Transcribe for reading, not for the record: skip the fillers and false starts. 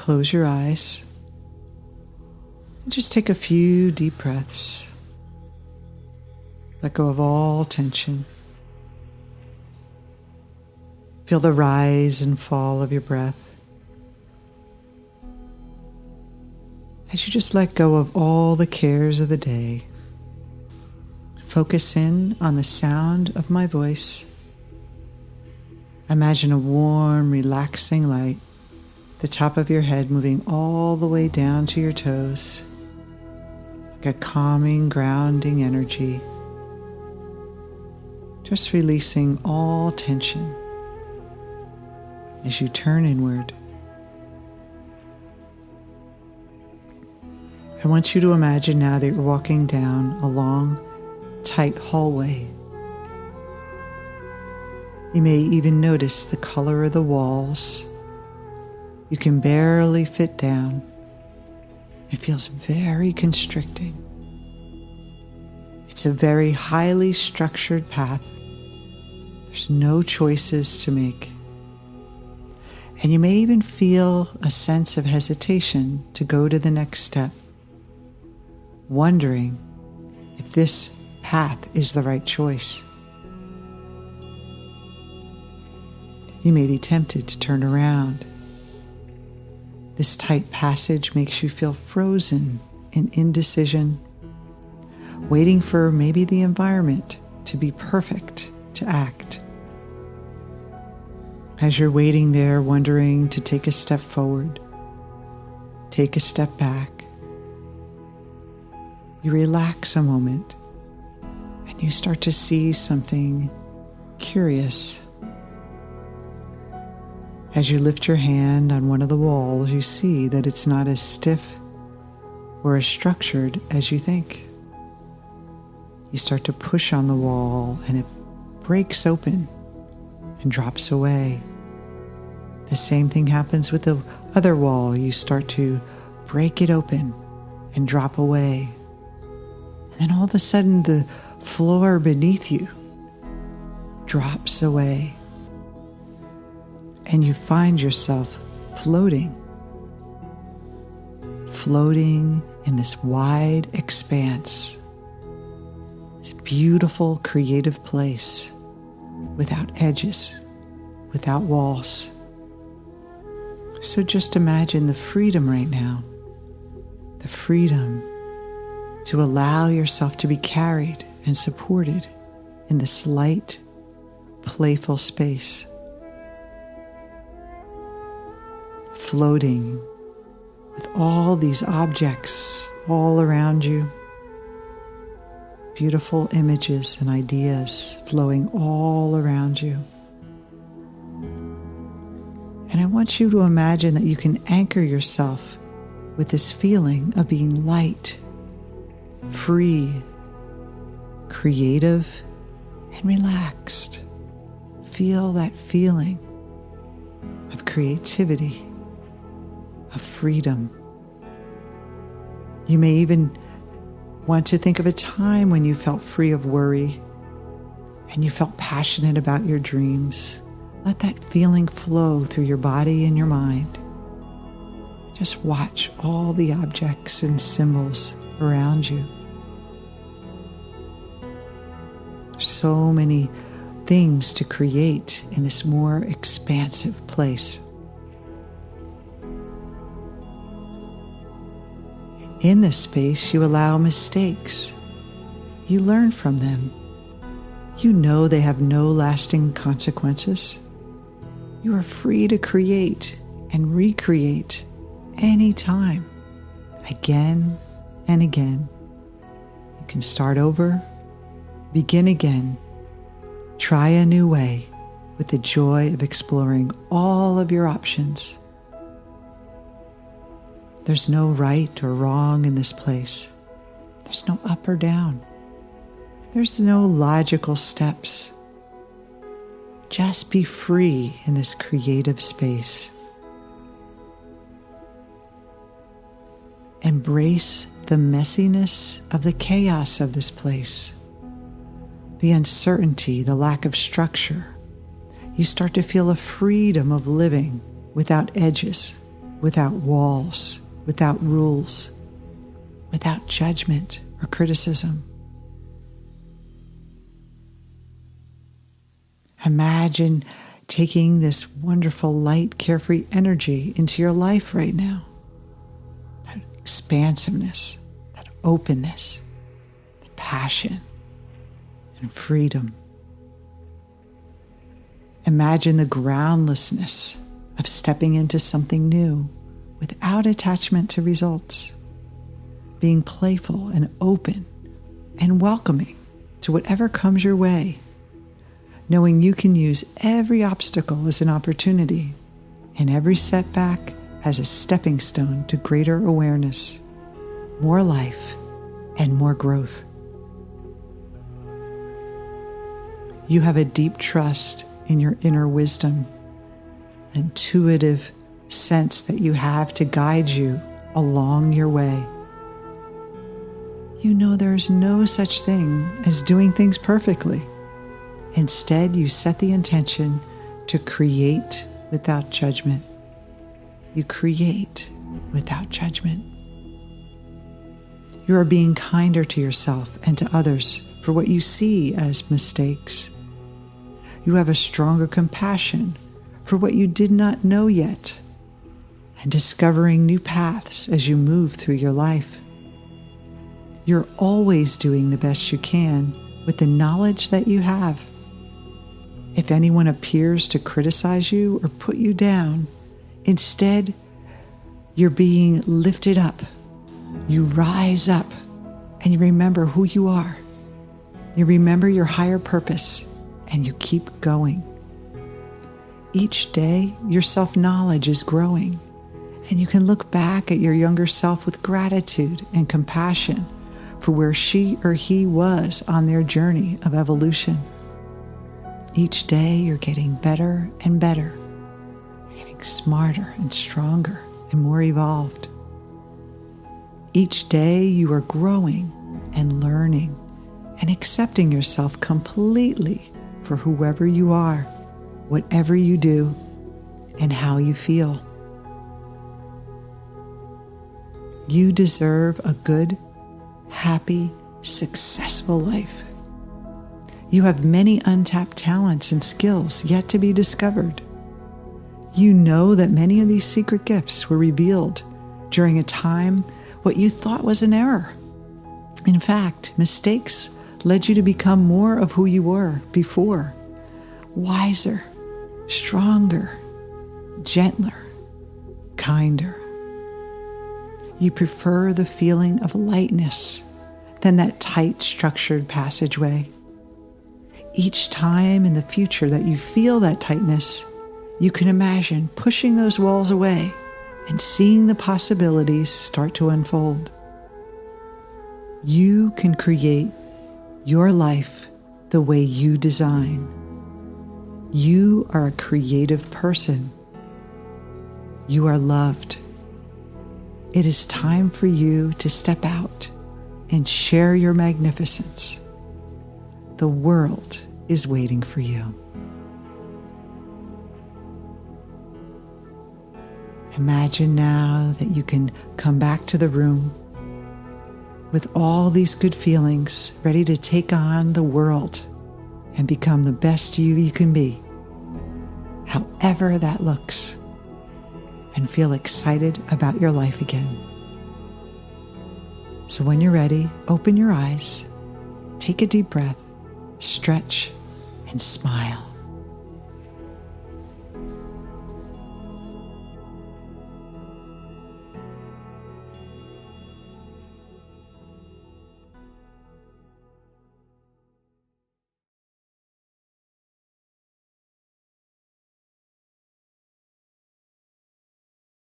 close your eyes and just take a few deep breaths. Let go of all tension. Feel the rise and fall of your breath as you just let go of all the cares of the day. Focus in on the sound of my voice. Imagine a warm, relaxing light, the top of your head moving all the way down to your toes, like a calming, grounding energy, just releasing all tension as you turn inward. I want you to imagine now that you're walking down a long, tight hallway. You may even notice the color of the walls. You can barely fit down. It feels very constricting. It's a very highly structured path. There's no choices to make. And you may even feel a sense of hesitation to go to the next step, wondering if this path is the right choice. You may be tempted to turn around. This tight passage makes you feel frozen in indecision, waiting for maybe the environment to be perfect to act. As you're waiting there, wondering to take a step forward, take a step back, you relax a moment and you start to see something curious. As you lift your hand on one of the walls, you see that it's not as stiff or as structured as you think. You start to push on the wall and it breaks open and drops away. The same thing happens with the other wall. You start to break it open and drop away. And then all of a sudden the floor beneath you drops away. And you find yourself floating in this wide expanse, this beautiful, creative place without edges, without walls. So just imagine the freedom right now, the freedom to allow yourself to be carried and supported in this light, playful space. Floating with all these objects all around you, beautiful images and ideas flowing all around you. And I want you to imagine that you can anchor yourself with this feeling of being light, free, creative, and relaxed. Feel that feeling of creativity, of freedom. You may even want to think of a time when you felt free of worry and you felt passionate about your dreams. Let that feeling flow through your body and your mind. Just watch all the objects and symbols around you. So many things to create in this more expansive place. In this space, you allow mistakes. You learn from them. You know they have no lasting consequences. You are free to create and recreate anytime, again and again. You can start over, begin again, try a new way with the joy of exploring all of your options. There's no right or wrong in this place. There's no up or down. There's no logical steps. Just be free in this creative space. Embrace the messiness of the chaos of this place, the uncertainty, the lack of structure. You start to feel a freedom of living without edges, without walls, without rules, without judgment or criticism. Imagine taking this wonderful, light, carefree energy into your life right now. That expansiveness, that openness, the passion and freedom. Imagine the groundlessness of stepping into something new without attachment to results, being playful and open and welcoming to whatever comes your way, knowing you can use every obstacle as an opportunity and every setback as a stepping stone to greater awareness, more life, and more growth. You have a deep trust in your inner wisdom, intuitive sense that you have to guide you along your way. You know there's no such thing as doing things perfectly. Instead, you set the intention to create without judgment. You create without judgment. You are being kinder to yourself and to others for what you see as mistakes. You have a stronger compassion for what you did not know yet, and discovering new paths as you move through your life. You're always doing the best you can with the knowledge that you have. If anyone appears to criticize you or put you down, instead, you're being lifted up. You rise up and you remember who you are. You remember your higher purpose and you keep going. Each day, your self-knowledge is growing, and you can look back at your younger self with gratitude and compassion for where she or he was on their journey of evolution. Each day, you're getting better and better. You're getting smarter and stronger and more evolved. Each day, you are growing and learning and accepting yourself completely for whoever you are, whatever you do, and how you feel. You deserve a good, happy, successful life. You have many untapped talents and skills yet to be discovered. You know that many of these secret gifts were revealed during a time what you thought was an error. In fact, mistakes led you to become more of who you were before, wiser, stronger, gentler, kinder. You prefer the feeling of lightness than that tight, structured passageway. Each time in the future that you feel that tightness, you can imagine pushing those walls away and seeing the possibilities start to unfold. You can create your life the way you design. You are a creative person. You are loved. It is time for you to step out and share your magnificence. The world is waiting for you. Imagine now that you can come back to the room with all these good feelings, ready to take on the world and become the best you can be, however that looks, and feel excited about your life again. So when you're ready, open your eyes, take a deep breath, stretch, and smile.